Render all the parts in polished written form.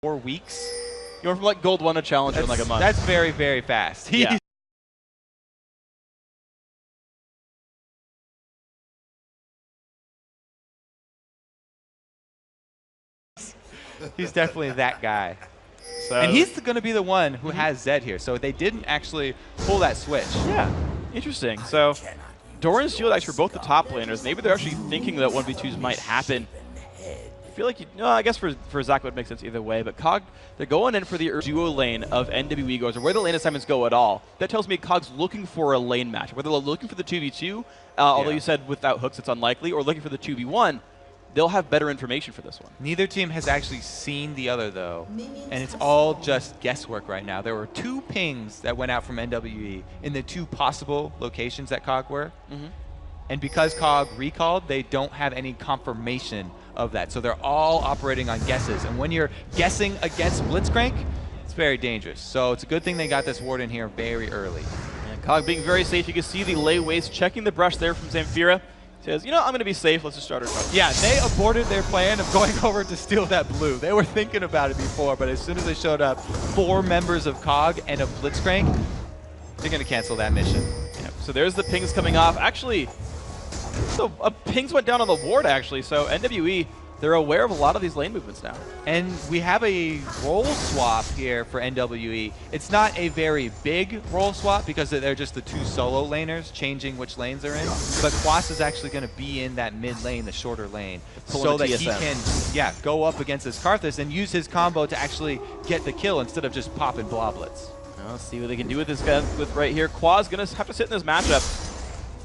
4 weeks. You went from like Gold 1 to Challenger in like a month. That's very, very fast. Yeah. He's definitely that guy. So And he's going to be the one who has Zed here. So they didn't actually pull that switch. Yeah, interesting. So Doran's Shield Axe for both the top laners. Maybe they're actually thinking that 1v2s might happen. I feel like, I guess for Zach it would make sense either way, but COG, they're going in for the duo lane of NWE goes, or where the lane assignments go at all. That tells me COG's looking for a lane match. Whether they're looking for the 2v2, although you said without hooks it's unlikely, or looking for the 2v1, they'll have better information for this one. Neither team has actually seen the other, though, and it's all just guesswork right now. There were 2 pings that went out from NWE in the 2 possible locations that COG were, and because COG recalled, they don't have any confirmation of that. So they're all operating on guesses, and when you're guessing against Blitzcrank, it's very dangerous. So it's a good thing they got this ward in here very early. And COG being very safe. You can see the lay waste, checking the brush there from Zamfira. Says, I'm going to be safe. Let's just start our coverage. Yeah, they aborted their plan of going over to steal that blue. They were thinking about it before, but as soon as they showed up, 4 members of COG and a Blitzcrank, they're going to cancel that mission. Yep. So there's the pings coming off. Actually, so pings went down on the ward, actually. So NWE, they're aware of a lot of these lane movements now. And we have a role swap here for NWE. It's not a very big role swap because they're just the 2 solo laners changing which lanes they're in. But Quas is actually going to be in that mid lane, the shorter lane, so that he can go up against this Karthus and use his combo to actually get the kill instead of just popping bloblets. Let's see what they can do with this guy right here. Quas going to have to sit in this matchup.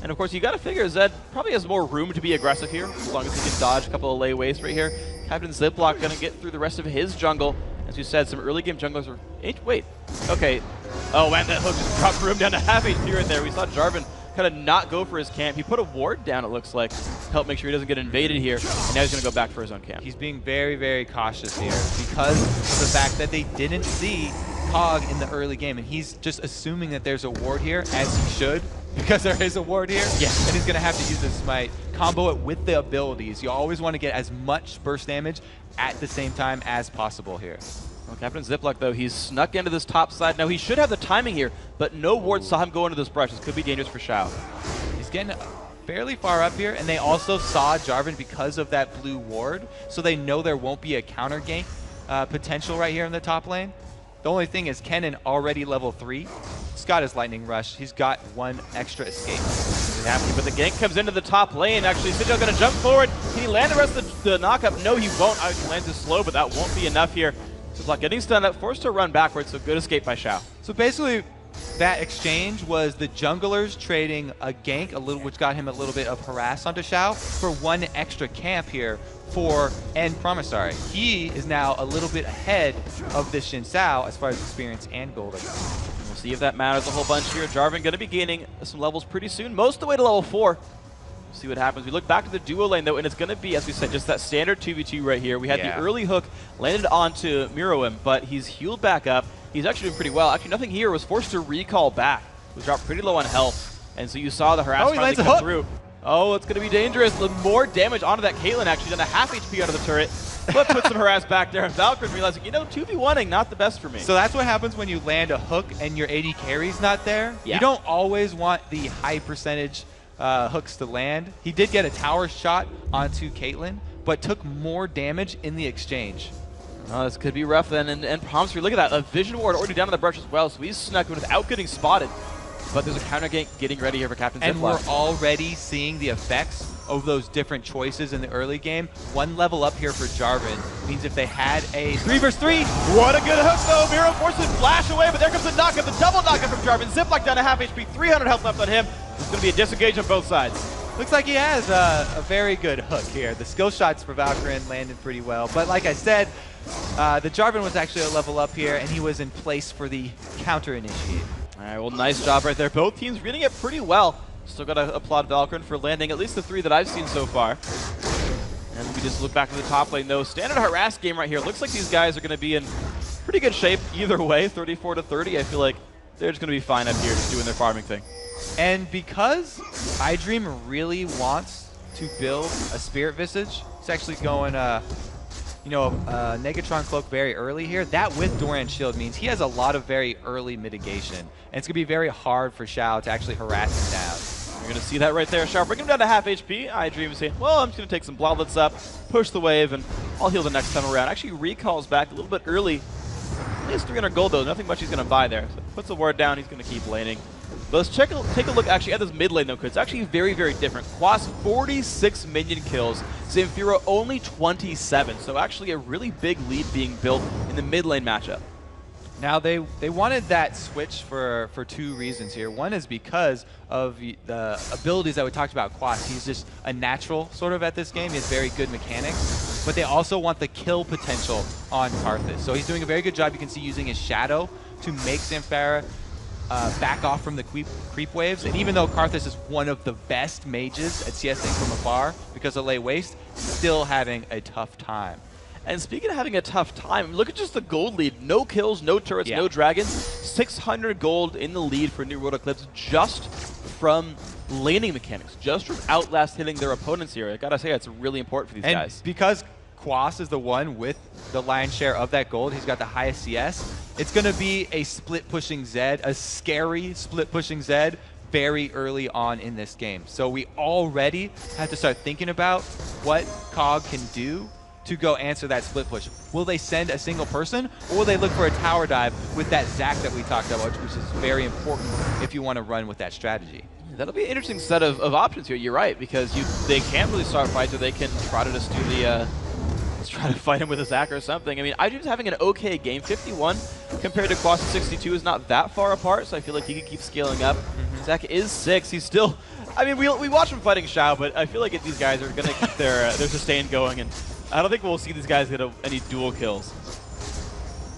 And of course, you got to figure Zed probably has more room to be aggressive here, as long as he can dodge a couple of lay wastes right here. Captain Ziploc going to get through the rest of his jungle. As you said, some early game junglers are... Wait. Okay. Oh, man, that hook just dropped room down to half HP right there. We saw Jarvan kind of not go for his camp. He put a ward down, it looks like, to help make sure he doesn't get invaded here. And now he's going to go back for his own camp. He's being very, very cautious here because of the fact that they didn't see COG in the early game. And he's just assuming that there's a ward here, as he should, because there is a ward here. Yeah. And he's going to have to use his smite, combo it with the abilities. You always want to get as much burst damage at the same time as possible here. Well, Captain Ziploc, though, he's snuck into this top side. Now, he should have the timing here, but no ward saw him go into this brush. This could be dangerous for Xiao. He's getting fairly far up here, and they also saw Jarvan because of that blue ward, so they know there won't be a counter gank potential right here in the top lane. The only thing is Kennen already level 3. He's got his Lightning Rush. He's got 1 extra escape. He's happy, but the gank comes into the top lane. Actually, Sigil going to jump forward. Can he land the rest of the knockup? No, he won't. He lands it slow, but that won't be enough here. Ziploc getting stunned up, forced to run backwards, so good escape by Xiao. So basically, that exchange was the junglers trading a gank, which got him a little bit of harass onto Xiao, for 1 extra camp here for End Promissory. He is now a little bit ahead of this Xin Sao as far as experience and gold. We'll see if that matters a whole bunch here. Jarvan going to be gaining some levels pretty soon, most of the way to level 4. We'll see what happens. We look back to the duo lane, though, and it's going to be, as we said, just that standard 2v2 right here. We had the early hook landed onto Miroim, but he's healed back up. He's actually doing pretty well. Actually, nothing here. Was forced to recall back. Was dropped pretty low on health, and so you saw the harass finally come through. Oh, it's going to be dangerous. More damage onto that Caitlyn, actually, done a half HP out of the turret, but put some harass back there. And Valkyrie realizing, 2v1ing, not the best for me. So that's what happens when you land a hook and your AD carry's not there. Yeah. You don't always want the high percentage hooks to land. He did get a tower shot onto Caitlyn, but took more damage in the exchange. Oh, this could be rough then. And Promissory, look at that. A vision ward already down on the brush as well, so he's snuck in without getting spotted. But there's a counter gank getting ready here for Captain Ziploc. And we're already seeing the effects of those different choices in the early game. 1 level up here for Jarvan means if they had a 3 versus 3. What a good hook, though. Miro forces flash away, but there comes the knockup, the double knockup from Jarvan. Ziploc down to half HP, 300 health left on him. It's going to be a disengage on both sides. Looks like he has a very good hook here. The skill shots for Valkyrie landed pretty well. But like I said, the Jarvan was actually a level up here, and he was in place for the counter initiate. All right, well, nice job right there. Both teams reading it pretty well. Still got to applaud Valkyrie for landing at least the 3 that I've seen so far. And we just look back to the top lane, though. Standard harass game right here. Looks like these guys are going to be in pretty good shape either way. 34 to 30. I feel like they're just going to be fine up here just doing their farming thing. And because iDream really wants to build a Spirit Visage, he's actually going you know, Negatron Cloak very early here, that with Doran Shield means he has a lot of very early mitigation. And it's going to be very hard for Xiao to actually harass him down. You're going to see that right there. Xiao bring him down to half HP. iDream is saying, well, I'm just going to take some Bloodlets up, push the wave, and I'll heal the next time around. Actually recalls back a little bit early. He has 300 gold, though. Nothing much he's going to buy there. So puts the ward down. He's going to keep laning. But let's take a look actually at this mid lane, though, because it's actually very, very different. Quas, 46 minion kills. Zamfira only 27. So actually a really big lead being built in the mid lane matchup. Now, they wanted that switch for two reasons here. One is because of the abilities that we talked about Quas. He's just a natural sort of at this game. He has very good mechanics. But they also want the kill potential on Karthus. So he's doing a very good job, you can see, using his shadow to make Zamfira back off from the creep waves. And even though Karthus is one of the best mages at CSing from afar because of late waste, still having a tough time. And speaking of having a tough time, look at just the gold lead. No kills, no turrets, no dragons. 600 gold in the lead for New World Eclipse just from laning mechanics, just from outlast hitting their opponents here. I gotta say, that's really important for these guys. Because Quas is the one with the lion's share of that gold, he's got the highest CS, it's going to be a split-pushing Zed, a scary split-pushing Zed very early on in this game. So we already have to start thinking about what COG can do to go answer that split push. Will they send a single person, or will they look for a tower dive with that Zac that we talked about, which is very important if you want to run with that strategy? That'll be an interesting set of options here. You're right, because they can't really start fights, or they can try to just do the let's try to fight him with a Zac or something. I mean, iDream's having an okay game. 51 compared to Quas 62 is not that far apart, so I feel like he could keep scaling up. Zac is 6. He's still, I mean, we watch him fighting Xiao, but I feel like these guys are going to keep their sustain going, and I don't think we'll see these guys get any dual kills.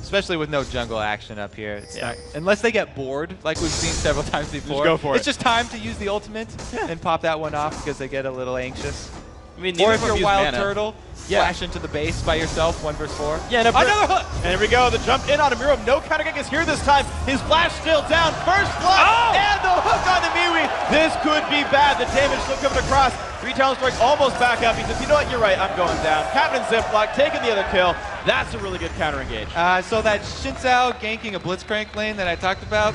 Especially with no jungle action up here. It's not, unless they get bored, like we've seen several times before. Just go for it. It's just time to use the ultimate and pop that one off because they get a little anxious. I mean, or if you're Wild Turtle, flash into the base by yourself, 1 versus 4. Yeah, and another hook! And here we go, the jump in on Amiro. No counter kick is here this time. His flash still down. First blood, and the hook on the MeWe. This could be bad. The damage still coming across. 3 talent strike almost back up. He says, you know what, you're right, I'm going down. Captain Ziploc taking the other kill. That's a really good counter engage. So that Xin Zhao ganking a Blitzcrank lane that I talked about,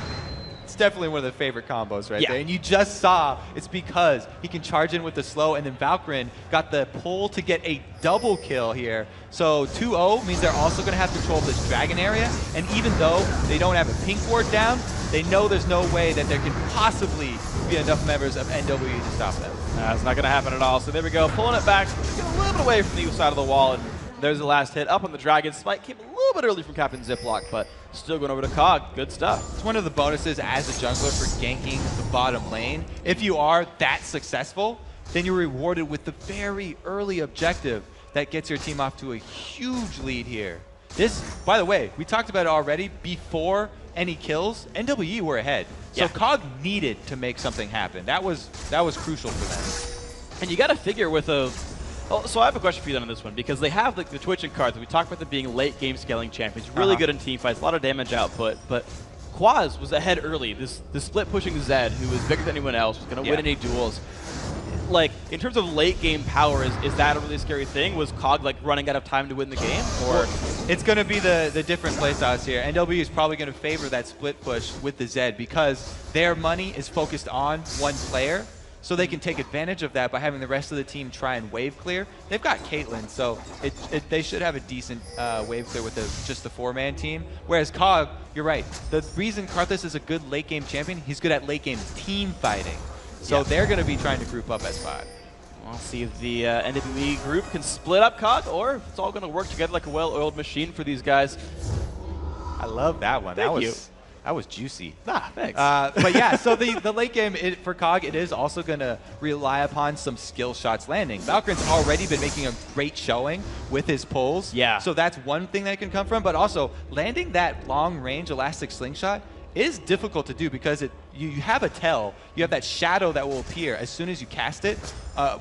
it's definitely one of the favorite combos right there. And you just saw it's because he can charge in with the slow, and then Valkyrin got the pull to get a double kill here. So 2-0 means they're also going to have control of this dragon area, and even though they don't have a pink ward down, they know there's no way that there can possibly be enough members of NWE to stop them. That's not going to happen at all. So there we go, pulling it back, get a little bit away from the side of the wall, and there's the last hit up on the dragon. Spike came a little bit early from Captain Ziploc, but still going over to COG. Good stuff. It's one of the bonuses as a jungler for ganking the bottom lane. If you are that successful, then you're rewarded with the very early objective that gets your team off to a huge lead here. This, by the way, we talked about it already. Before any kills, NWE were ahead. So COG needed to make something happen. That was crucial for them. And you got to figure with a... Oh, so I have a question for you then on this one, because they have the Twitch and cards. We talked about them being late game scaling champions, really good in team fights, a lot of damage output, but Quas was ahead early. This split pushing Zed, who was bigger than anyone else, was going to win any duels. Like, in terms of late game power, is that a really scary thing? Was COG like running out of time to win the game? Or it's going to be the different playstyles here. NWE is probably going to favor that split push with the Zed because their money is focused on one player. So they can take advantage of that by having the rest of the team try and wave clear. They've got Caitlyn, so they should have a decent wave clear with just the 4-man team. Whereas COG, you're right. The reason Karthus is a good late game champion, he's good at late game team fighting. So they're going to be trying to group up as 5. We'll see if the NWE group can split up COG, or if it's all going to work together like a well-oiled machine for these guys. I love that one. Thank you. That was juicy. Thanks. But yeah, so the late game for COG, it is also going to rely upon some skill shots landing. Valkyrin's already been making a great showing with his pulls. Yeah. So that's one thing that can come from, but also landing that long-range elastic slingshot is difficult to do because you have a tell. You have that shadow that will appear as soon as you cast it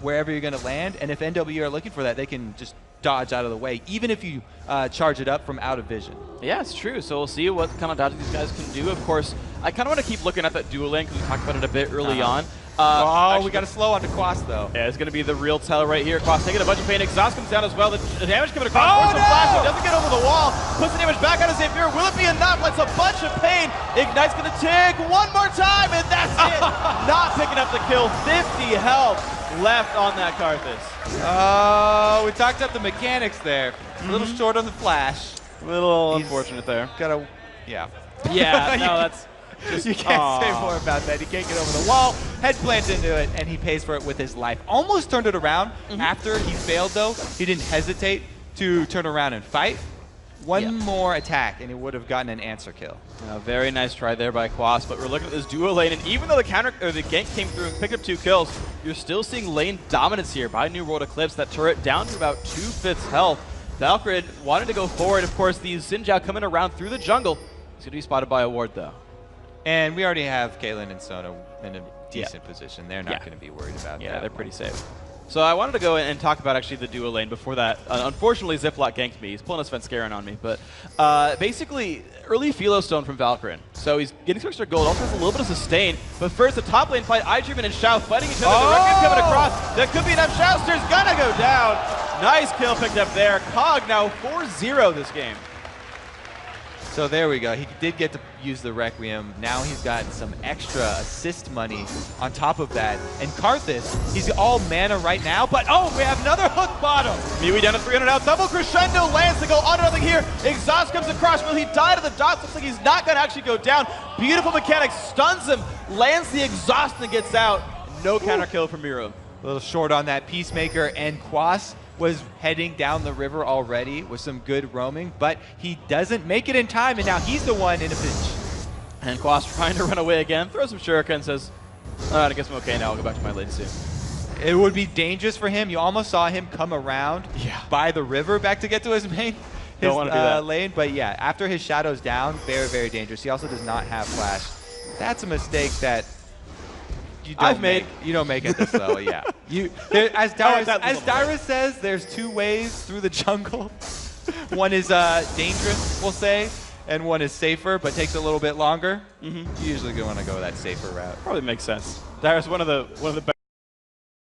wherever you're going to land, and if NWE are looking for that, they can just dodge out of the way, even if you charge it up from out of vision. Yeah, it's true. So we'll see what kind of dodge these guys can do. Of course, I kind of want to keep looking at that dual lane because we talked about it a bit early on. we got a slow onto Quas though. Yeah, it's going to be the real tell right here. Quas taking a bunch of pain. Exhaust comes down as well. The damage coming across. Flash, he doesn't get over the wall. Puts the damage back out of Xavier. Will it be enough? That's a bunch of pain. Ignite's going to take one more time, and that's it. Not picking up the kill. 50 health left on that Karthus. Oh, we talked up the mechanics there. A little short on the flash. A little unfortunate there. Yeah. Yeah, no, that's... You can't say more about that. He can't get over the wall, head plants into it, and he pays for it with his life. Almost turned it around. After he failed, though, he didn't hesitate to turn around and fight. One more attack, and he would have gotten an answer kill. Very nice try there by Quas, but we're looking at this duo lane, and even though the gank came through and picked up 2 kills, you're still seeing lane dominance here by New World Eclipse. That turret down to about 2/5 health. Valkyrie wanted to go forward. Of course, the Xin Zhao coming around through the jungle. He's going to be spotted by a ward, though. And we already have Caitlyn and Sona in a decent position. They're not going to be worried about that. Yeah, they're pretty safe. So I wanted to go and talk about actually the duo lane before that. Unfortunately, Ziploc ganked me. He's pulling a Svenskeren on me. But basically, early Philo Stone from Valkyrin. So he's getting some extra gold. Also has a little bit of sustain. But first, the top lane fight, iDream and Shao fighting each other. The Requiem coming across. That could be enough. Shouster's gonna go down. Nice kill picked up there. COG now 4-0 this game. So there we go. He did get to use the Requiem. Now he's got some extra assist money on top of that. And Karthus, he's all mana right now, but we have another hook bottom. MWE down to 300 now. Double crescendo lands to go on to nothing here. Exhaust comes across. Will he die to the dots? Looks like he's not going to actually go down. Beautiful mechanics. Stuns him. Lands the exhaust and gets out. No counter kill from Miro. A little short on that Peacemaker, and Quas was heading down the river already with some good roaming, but he doesn't make it in time, and now he's the one in a pinch. And Quas trying to run away again, throws some shuriken and says, I guess I'm okay now, I'll go back to my lane soon. It would be dangerous for him. You almost saw him come around by the river back to get to his main lane, but yeah, after his shadow's down, very, very dangerous. He also does not have flash. That's a mistake that you don't make it this low, yeah. As Dyrus says, there's 2 ways through the jungle. One is dangerous, we'll say, and one is safer, but takes a little bit longer. You usually want to go that safer route. Probably makes sense. Dyrus, one of the best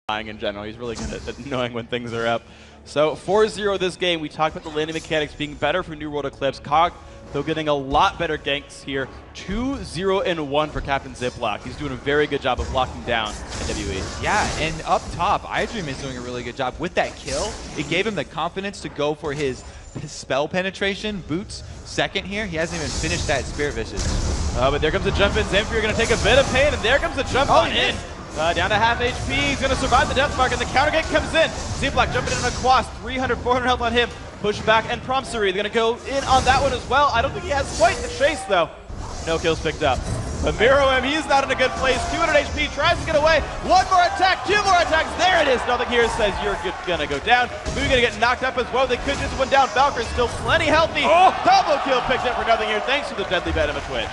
flying in general. He's really good at knowing when things are up. So 4-0 this game. We talked about the landing mechanics being better for New World Eclipse. COG, though, getting a lot better ganks here. 2-0-1 for Captain Ziploc. He's doing a very good job of locking down NWE. Yeah, and up top, iDream is doing a really good job with that kill. It gave him the confidence to go for his spell penetration. Boots second here. He hasn't even finished that Spirit Vicious. But there comes a jump in. Zamfir going to take a bit of pain, and there comes the jump on in. Down to half HP. He's going to survive the death mark, and the counter gank comes in. Ziploc jumping in on a Quas. 300, 400 health on him. Push back and Prompsery. They're going to go in on that one as well. I don't think he has quite the chase, though. No kills picked up. But Miro M, he's not in a good place. 200 HP, tries to get away. One more attack, 2 more attacks. There it is. Nothing here says you're going to go down. We're going to get knocked up as well. They could just one down. Valkyrie's still plenty healthy. Double kill picked up for nothing here, thanks to the deadly venom of Twitch.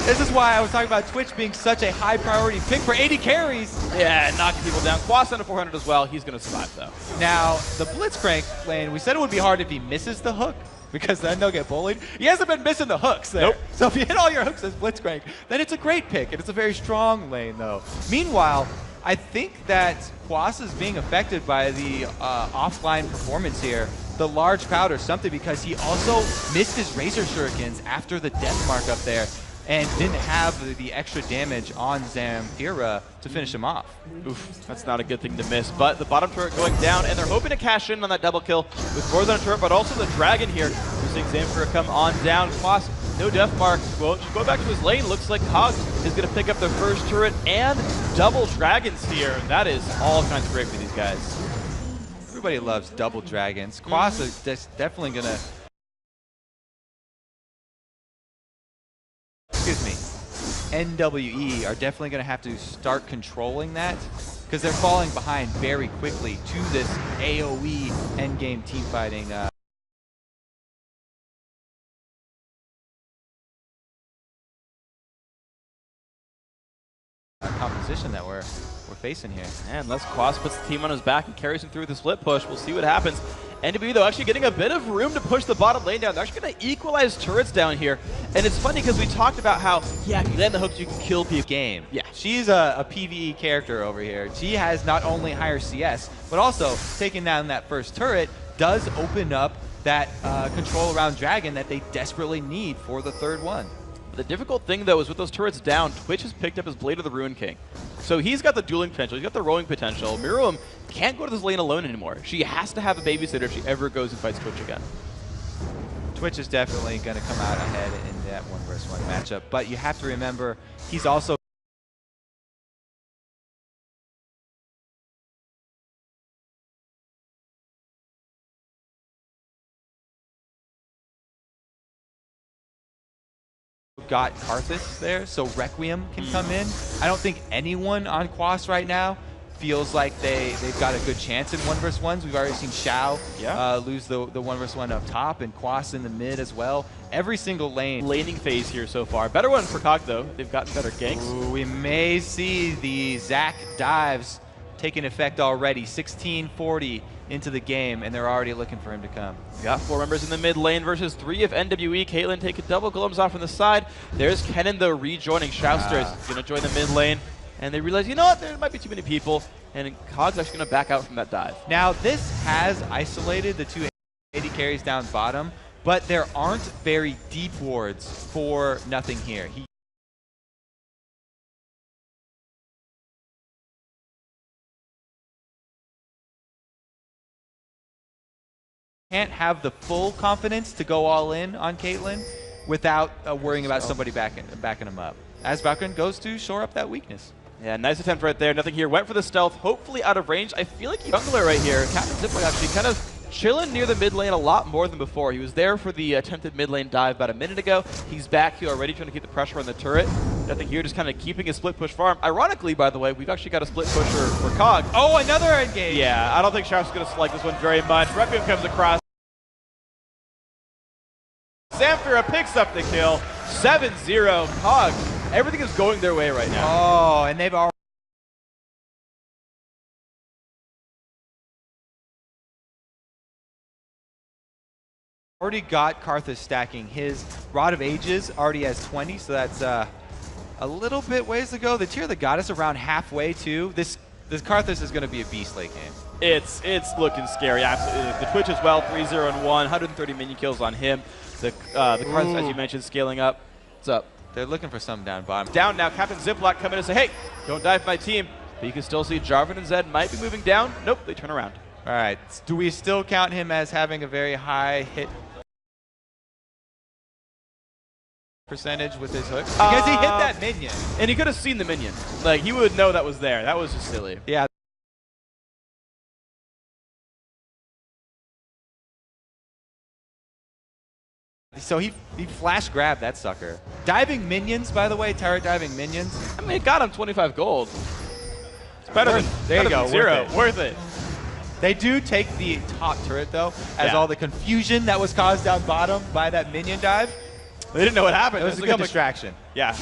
This is why I was talking about Twitch being such a high priority pick for 80 carries. Yeah, knocking people down. Quas under 400 as well. He's going to survive, though. Now, the Blitzcrank lane, we said it would be hard if he misses the hook, because then they'll get bullied. He hasn't been missing the hooks there. Nope. So if you hit all your hooks as Blitzcrank, then it's a great pick, and it's a very strong lane, though. Meanwhile, I think that Quas is being affected by the offline performance here. The large crowd or something, because he also missed his Razor Shurikens after the death mark up there, and didn't have the extra damage on Zamfira to finish him off. Oof, that's not a good thing to miss. But the bottom turret going down, and they're hoping to cash in on that double kill with more than a turret, but also the dragon here. We're seeing Zamfira come on down. Quas, no death mark. Well, just go back to his lane. Looks like COG is going to pick up their first turret and double dragons here. And that is all kinds of great for these guys. Everybody loves double dragons. Quas is definitely going to... Excuse me. NWE are definitely going to have to start controlling that, because they're falling behind very quickly to this AoE endgame team fighting composition that we're we're facing here. And unless Quas puts the team on his back and carries him through the split push, we'll see what happens. NWE, though, actually getting a bit of room to push the bottom lane down. They're actually going to equalize turrets down here. And it's funny because we talked about how, yeah, if you land the hooks, you can kill people. Game. Yeah. She's a PvE character over here. She has not only higher CS, but also taking down that first turret does open up that control around Dragon that they desperately need for the third one. The difficult thing, though, is with those turrets down, Twitch has picked up his Blade of the Ruin King. So he's got the dueling potential, he's got the rolling potential. Miriam can't go to this lane alone anymore. She has to have a babysitter if she ever goes and fights Twitch again. Twitch is definitely going to come out ahead in that 1-versus-1 matchup, but you have to remember he's also got Karthus there, so Requiem can come in. I don't think anyone on Quas right now feels like they've got a good chance in 1-versus-1s. We've already seen Xiao lose the 1-versus-1 up top, and Quas in the mid as well. Every single lane. Laning phase here so far. Better one for COG, though. They've gotten better ganks. Ooh, we may see the Zac dives taking effect already. 16:40 into the game, and they're already looking for him to come. Got 4 members in the mid lane versus 3 of NWE. Caitlyn take a double glimpse off from the side. There's Kennen, though, rejoining. Shoutster is going to join the mid lane. And they realize, you know what, there might be too many people. And COG's actually going to back out from that dive. Now, this has isolated the two AD carries down bottom, but there aren't very deep wards for nothing here. He can't have the full confidence to go all in on Caitlyn without worrying about somebody backing him up. As Valkyrie goes to shore up that weakness. Yeah, nice attempt right there. Nothing here. Went for the stealth, hopefully out of range. I feel like jungler right here, Captain Ziplock, actually kind of chilling near the mid lane a lot more than before. He was there for the attempted mid lane dive about a minute ago. He's back here already trying to keep the pressure on the turret. Nothing here, just kind of keeping his split push farm. Ironically, by the way, we've actually got a split pusher for COG. Oh, another engage! Yeah, I don't think Sharp's going to like this one very much. Requiem comes across. Zamfira picks up the kill. 7-0. COG. Everything is going their way right now. Oh, and they've already... already got Karthus stacking. His Rod of Ages already has 20, so that's a little bit ways to go. The Tear of the Goddess around halfway too. This Karthus is going to be a beast late game. It's looking scary, absolutely. The Twitch as well, 3-0-1, 130 minion kills on him. The Karthus, as you mentioned, scaling up. What's up? They're looking for something down bottom. Down now, Captain Ziplock come in and say, hey, don't dive my team. But you can still see Jarvan and Zed might be moving down. Nope, they turn around. All right, do we still count him as having a very high hit percentage with his hooks? Because he hit that minion. And he could have seen the minion. Like, he would know that was there. That was just silly. Yeah. So he flash grabbed that sucker. Diving minions, by the way, turret diving minions. I mean, it got him 25 gold. It's better than, there you go, zero. Worth it. They do take the top turret, though, as Yeah. all the confusion that was caused down bottom by that minion dive. They didn't know what happened. It was a good distraction. Yeah.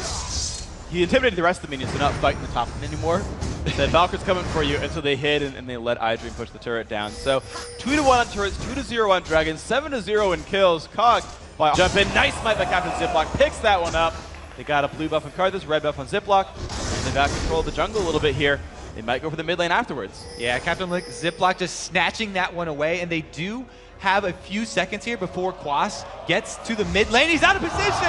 He intimidated the rest of the minions to not fight the top anymore. Said, Valkyrie's coming for you, and so they hid, and they let iDream push the turret down. So 2-1 on turrets, 2-0 on dragons, 7-0 in kills. COG by jump in. Nice smite by Captain Ziplock. Picks that one up. They got a blue buff on Karthus, red buff on Ziplock. And they got control of the jungle a little bit here. They might go for the mid lane afterwards. Yeah, Captain Ziplock just snatching that one away, and they do have a few seconds here before Quas gets to the mid lane. He's out of position!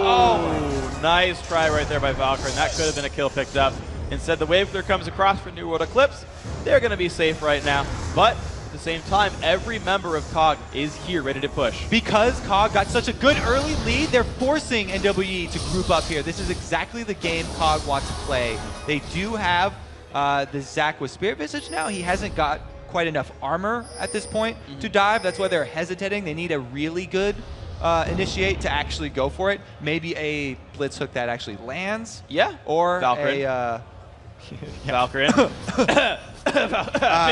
Oh, nice try right there by Valkyrie, and that could have been a kill picked up. Instead, the wave clear comes across for New World Eclipse. They're going to be safe right now, but at the same time, every member of COG is here ready to push. Because COG got such a good early lead, they're forcing NWE to group up here. This is exactly the game COG wants to play. They do have the Zac with Spirit Visage now. He hasn't got quite enough armor at this point to dive. That's why they're hesitating. They need a really good initiate to actually go for it. Maybe a blitz hook that actually lands. Yeah. Or Valkyrie. a... Valkyrie.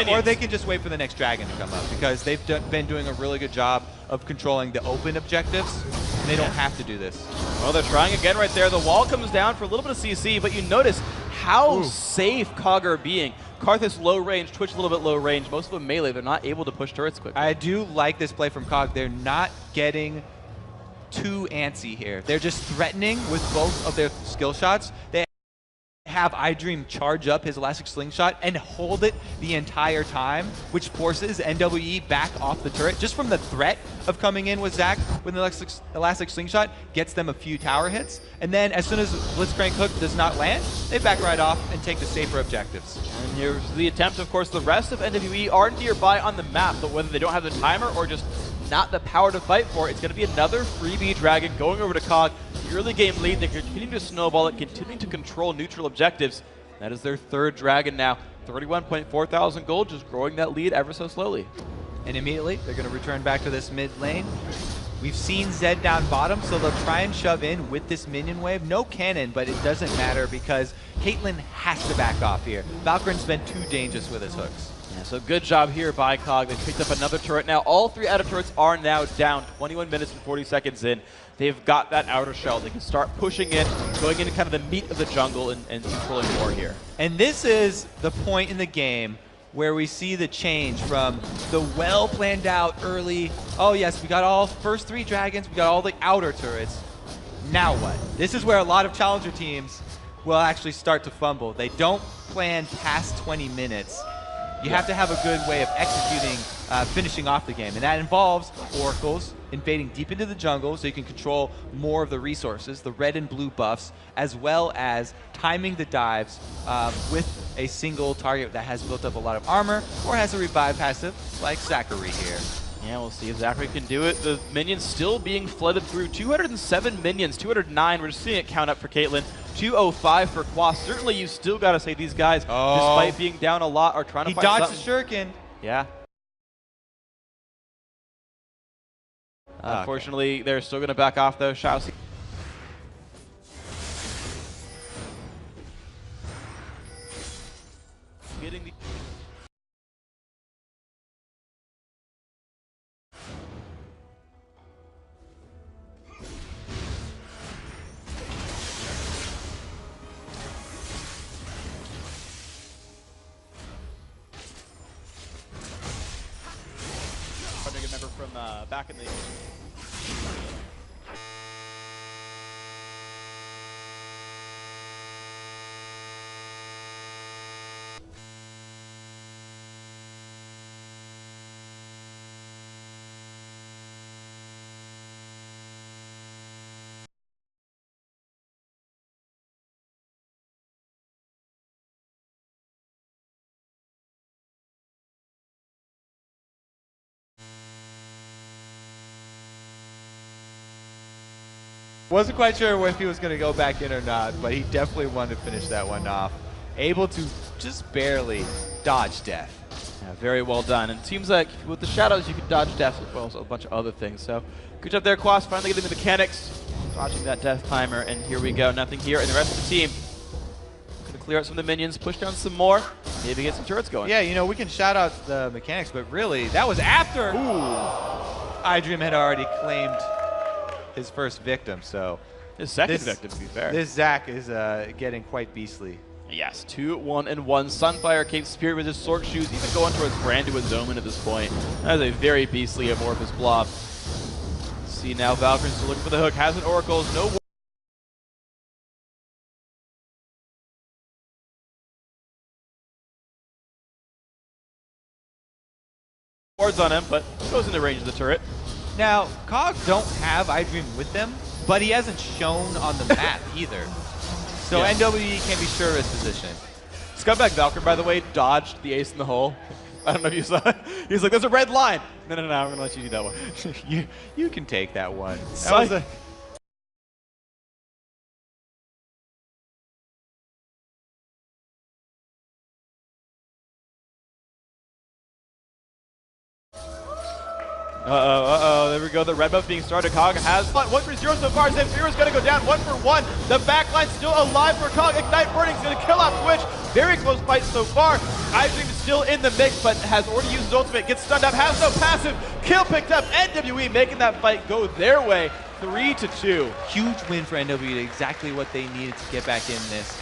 or they can just wait for the next dragon to come up, because they've been doing a really good job of controlling the open objectives, and they don't have to do this. Well, they're trying again right there. The wall comes down for a little bit of CC, but you notice how safe COG are being. Karthus low range, Twitch a little bit low range, most of them melee. They're not able to push turrets quickly. I do like this play from COG. They're not getting too antsy here. They're just threatening with both of their skill shots. They have iDream charge up his Elastic Slingshot and hold it the entire time, which forces NWE back off the turret. Just from the threat of coming in with Zach with an Elastic Slingshot, gets them a few tower hits. And then as soon as Blitzcrank Hook does not land, they back right off and take the safer objectives. And here's the attempt. Of course, the rest of NWE are nearby on the map, but whether they don't have the timer or just not the power to fight for, it's going to be another freebie Dragon going over to COG. The early game lead, they're continuing to snowball it, continuing to control neutral objectives. That is their third Dragon now. 31.4 thousand gold, just growing that lead ever so slowly. And immediately, they're going to return back to this mid lane. We've seen Zed down bottom, so they'll try and shove in with this minion wave. No cannon, but it doesn't matter because Caitlyn has to back off here. Valkyrin's been too dangerous with his hooks. Yeah, so good job here by COG. They picked up another turret. Now all 3 outer turrets are now down. 21 minutes and 40 seconds in. They've got that outer shell. They can start pushing in, going into kind of the meat of the jungle and controlling more here. And this is the point in the game where we see the change from the well-planned out early, oh yes, we got all first 3 dragons, we got all the outer turrets. Now what? This is where a lot of challenger teams will actually start to fumble. They don't plan past 20 minutes. You have to have a good way of executing, finishing off the game. And that involves oracles invading deep into the jungle so you can control more of the resources, the red and blue buffs, as well as timing the dives with a single target that has built up a lot of armor or has a revive passive like Zachary here. Yeah, we'll see if Zachary can do it. The minions still being flooded through. 207 minions, 209. We're just seeing it count up for Caitlyn. 205 for Quas. Certainly, you still got to say these guys, despite being down a lot, are trying to find something. He dodged the shuriken. Yeah. Unfortunately, they're still going to back off, though. Shouse. Getting the remember from back in the Wasn't quite sure if he was going to go back in or not, but he definitely wanted to finish that one off. Able to just barely dodge death. Yeah, very well done. And it seems like with the shadows, you can dodge death as well as a bunch of other things. So good job there, Quas. Finally getting the mechanics, dodging that death timer, and here we go. Nothing here. And the rest of the team going to clear out some of the minions, push down some more, maybe get some turrets going. Yeah, you know, we can shout out the mechanics, but really, that was after iDream had already claimed his first victim, so his second victim, to be fair. This Zach is getting quite beastly. Yes, 2-1-1. Sunfire, Kate Spirit with his sword shoes, even going towards Brand to his Omen at this point. That is a very beastly amorphous blob. See now, Valkyrie's still looking for the hook, has an Oracles, no wards on him, but goes into range of the turret. Now, COG don't have iDream with them, but he hasn't shown on the map either. So yeah. NWE can be sure of his position. Scumbag Valkyrie, by the way, dodged the ace in the hole. I don't know if you saw it. He's like, there's a red line. No, I'm going to let you do that one. you can take that one. That was a there we go, the red buff being started. COG has 1-for-0 so far. Zemfira's going to go down 1-for-1. The backline still alive for COG. Ignite Burning's going to kill off Twitch. Very close fight so far. iDream is still in the mix, but has already used his ultimate. Gets stunned up, has no passive. Kill picked up. NWE making that fight go their way. 3-2. Huge win for NWE. Exactly what they needed to get back in this.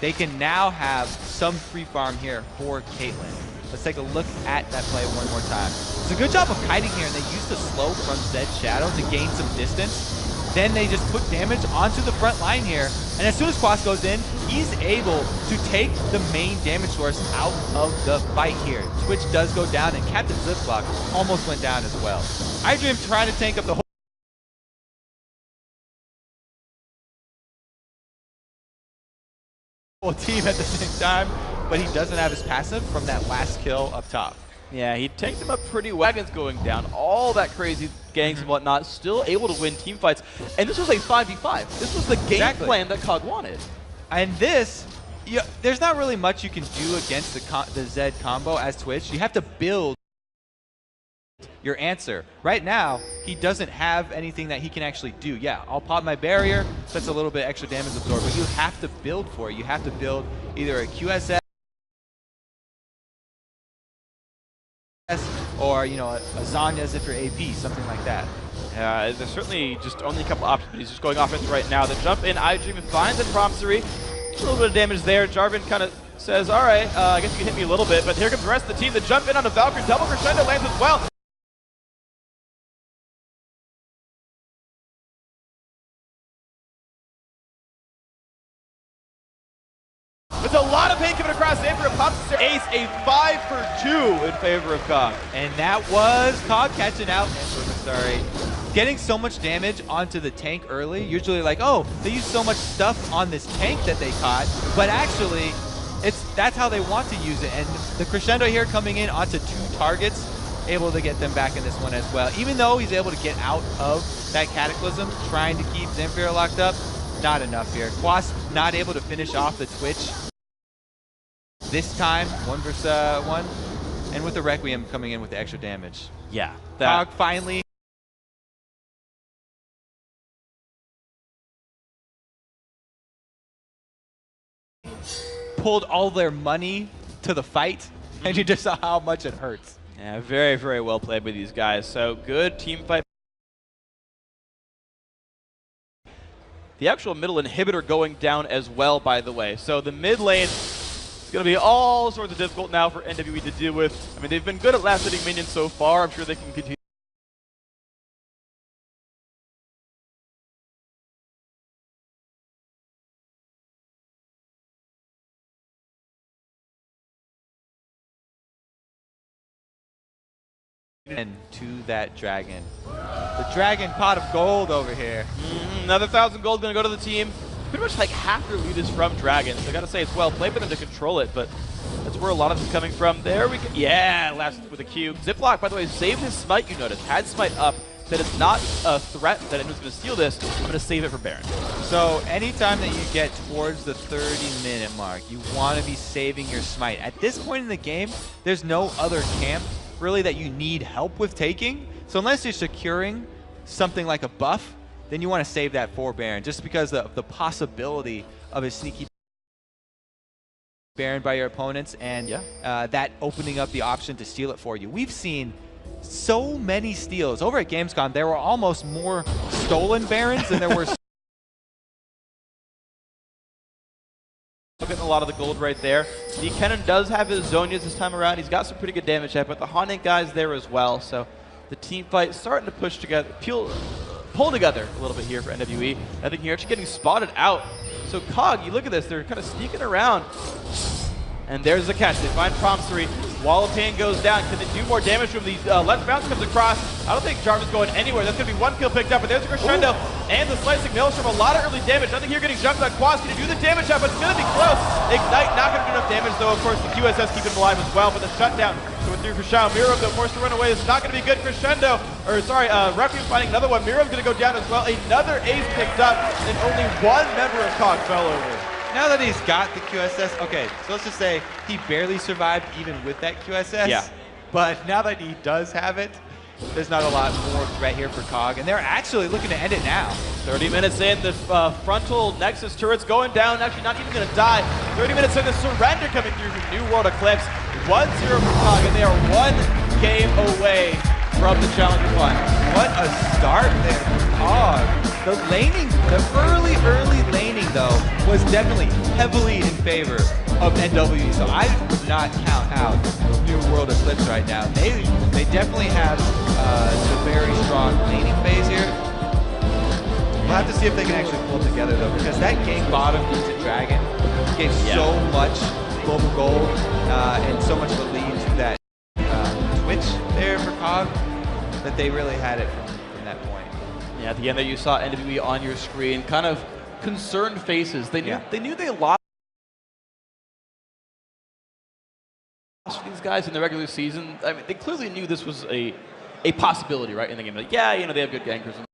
they can now have some free farm here for Caitlyn. Let's take a look at that play one more time. It's a good job of kiting here, and they use the slow from Zed's Shadow to gain some distance. Then they just put damage onto the front line here, and as soon as Quas goes in, he's able to take the main damage source out of the fight here. Twitch does go down, and Captain Ziplock almost went down as well. iDream trying to tank up the whole team at the same time, but he doesn't have his passive from that last kill up top. Yeah, he tanked him up pretty well. Wagons going down, all that crazy gangs and whatnot, still able to win team fights. And this was a 5v5. This was the game plan that COG wanted. And this, there's not really much you can do against the Zed combo as Twitch. You have to build your answer. Right now, he doesn't have anything that he can actually do. Yeah, I'll pop my barrier, that's a little bit extra damage absorbed, but you have to build for it. You have to build either a QSS or, you know, a Zanya's if you're AP, something like that. There's certainly just only a couple options, but he's just going offense right now. The jump in, iDream finds and Prompsery. A little bit of damage there. Jarvan kind of says, all right, I guess you can hit me a little bit, but here comes the rest of the team. The jump in on the Valkyrie, double crescendo lands as well. It's a lot of pain coming across in for a pop ace, a 5 for 2 in favor of COG. And that was COG catching out. Sorry. Getting so much damage onto the tank early, usually like, oh, they use so much stuff on this tank that they caught, but actually, that's how they want to use it. And the crescendo here coming in onto 2 targets, able to get them back in this one as well. Even though he's able to get out of that Cataclysm, trying to keep Zamfir locked up, not enough here. Quas not able to finish off the Twitch. This time, 1 versus 1, and with the Requiem coming in with the extra damage. Yeah. COG finally pulled all their money to the fight, and you just saw how much it hurts. Yeah, very, very well played by these guys. So good team fight. The actual middle inhibitor going down as well, by the way. So the mid lane, it's going to be all sorts of difficult now for NWE to deal with. I mean, they've been good at last-hitting minions so far. I'm sure they can continue. And to that dragon. The dragon pot of gold over here. Another 1,000 gold going to go to the team. Pretty much like half their loot is from dragons. I got to say, it's well played for them to control it, but that's where a lot of it's coming from. There we go. Yeah, last with a Q. Ziplock, by the way, saved his smite, you notice. Had smite up. Said it's not a threat that anyone's going to steal this. I'm going to save it for Baron. So anytime that you get towards the 30-minute mark, you want to be saving your smite. At this point in the game, there's no other camp really that you need help with taking. So unless you're securing something like a buff, then you want to save that for Baron, just because of the possibility of a sneaky Baron by your opponents, and that opening up the option to steal it for you. We've seen so many steals. Over at Gamescom, there were almost more stolen Barons than there were getting a lot of the gold right there. The Kennen does have his Zonias this time around. He's got some pretty good damage at, but the Haunting guy's there as well. So the team fight starting to push together, pull together a little bit here for NWE. I think you're actually getting spotted out. So COG, you look at this, they're kind of sneaking around. And there's the catch. They find Prompsery. Wall of Pain goes down. Can they do more damage to him? The left bounce comes across. I don't think Jarvan's going anywhere. That's going to be 1 kill picked up. But there's the crescendo and the slicing maelstrom. A lot of early damage. I think you're getting jumped on Quas to do the damage up, but it's going to be close. Ignite not going to do enough damage, though. Of course, the QSS keep him alive as well. But the shutdown coming through for Shao. Miro, though, forced to run away. This is not going to be good. Crescendo, or sorry, Requiem finding another one. Miro's going to go down as well. Another ace picked up, and only 1 member of COG fell over. Now that he's got the QSS, okay, so let's just say he barely survived even with that QSS. Yeah. But now that he does have it, there's not a lot more threat here for COG, and they're actually looking to end it now. 30 minutes in, the frontal Nexus turret's going down, actually not even going to die. 30 minutes in, the surrender coming through from New World Eclipse. 1-0 for COG, and they are 1 game away from the Challenger Final. What a start there for COG. The laning, the early laning though, was definitely heavily in favor of NWE. So I would not count out new World Eclipse right now. They definitely have a very strong laning phase here. We'll have to see if they can actually pull together though, because that gank bottom into Dragon gave so much global gold and so much of a lead to that Twitch there for COG that they really had it from that point. Yeah, at the end there you saw NWE on your screen, kind of concerned faces. They knew they lost these guys in the regular season. I mean, they clearly knew this was a possibility, right, in the game. Like, yeah, you know, they have good gankers and